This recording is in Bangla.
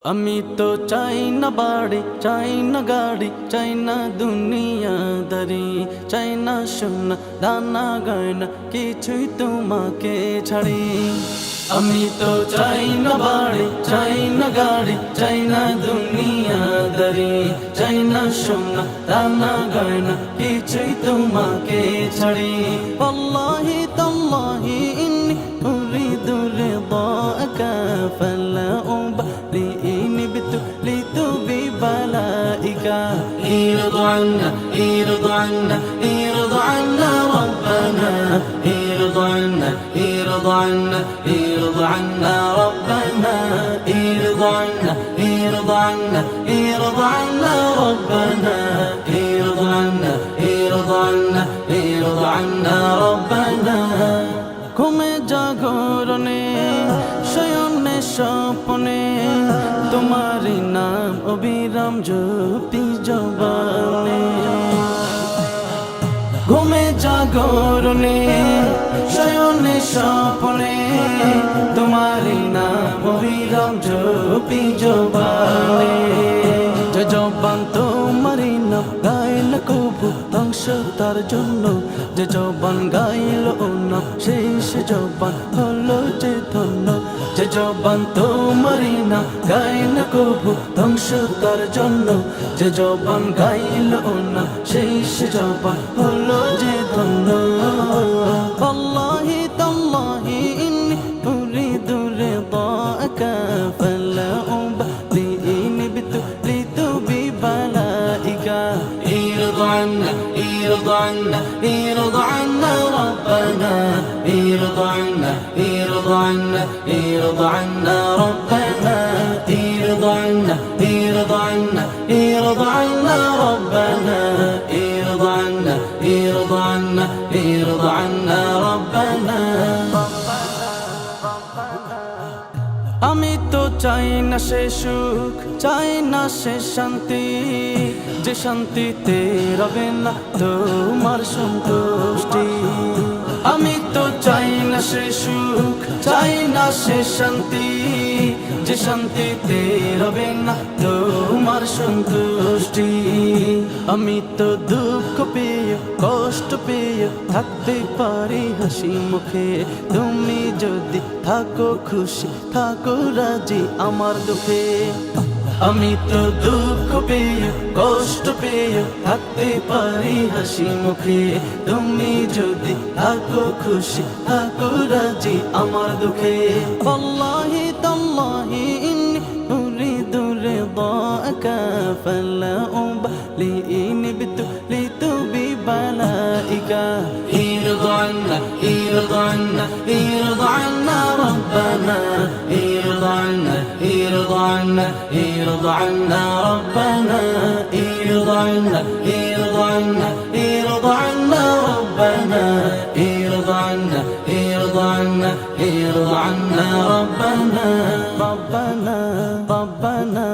আমি তো চাই না বাড়ি, চাই না গাড়ি, চাই না দুনিয়াদারি, চাই না সোনা দানা গয়না, কিছুই তোমাকে ছাড়ি। আমি তো চাই না বাড়ি, চাই না গাড়ি, চাই না দুনিয়াদারি, চাই না সোনা দানা গয়না, কিছুই তোমাকে ছাড়ি। আল্লাহি তাল্লাহি ইন্নী উরিদু রিদাকা ফালা উবালি ইন বিতুলিতু বিবালাইকা। ইরضى عنا ইরضى عنا ইরضى عنا ربنا ইরضى عنا ইরضى عنا ইরضى عنا ربنا ইরضى عنا ইরضى عنا ইরضى عنا ربنا ইরضى عنا ইরضى عنا ইরضى عنا ربنا। ঘুমে জাগরণে শয়নে স্বপ্নে তোমারি নাম অবিরাম জপি জবানে। ঘুমে জাগরণে শয়নে স্বপ্নে তোমারি নাম অবিরাম জপি জবানে। যে জবান তোমারি নাম গাইল কবু ধ্বংস তার জন্য, যে জবান গাইল ও নাম শেষ জবান হলো যে ধন্য। যে জবান তোমারি নাম গাইল কবু ধ্বংস তার জন্য, যে জবান গাইল ও নাম শেষ জবান হলো যে ধন্য। আল্লাহি তাল্লাহি ইন্নী উরিদু রিদাকা ফালা উবালি ইন বিতুলিতু বিবালাইকা। ইরضى عنا ইরضى عنا ইরضى عنا ربنا ইরضى عنا ইরضى عنا ইরضى عنا ربنا ইরضى عنا ইরضى عنا ইরضى عنا ربنا ইরضى عنا ইরضى عنا ইরضى عنا ربنا। আমি তো চাই না সে সুখ, চাই না সে শান্তি, যে শান্তিতে রবে না তোমার সন্তুষ্টি। আমি তো চাই না সে সুখ, চাই না সে শান্তি, যে শান্তিতে রবে না তোমার সন্তুষ্টি। আমি তো দুঃখ পেয়ে কষ্ট পেয়ে থাকতে পারি হাসি মুখে, তুমি যদি থাকো খুশি থাকো রাজি আমার দুঃখে। আমি তো দুঃখ পেয়ে কষ্ট পেয়ে থাকতে পারি হাসি মুখে, তুমি যদি থাকো খুশি থাকো রাজি আমার দুঃখে। আল্লাহি তাল্লাহি ইন্নী উরিদু রিদাকা ফালা উবালি ইন বিতুলিতু বিবালাইকা। ইরضى عنا ইরضى عنا ইরضى عنا ربنا ইরضى عنا ইরضى عنا ইরضى عنا ربنا ইরضى عنا ইরضى عنا ইরضى عنا ربنا ইরضى عنا ইরضى عنا ইরضى عنا ربنا ربنا ربنا।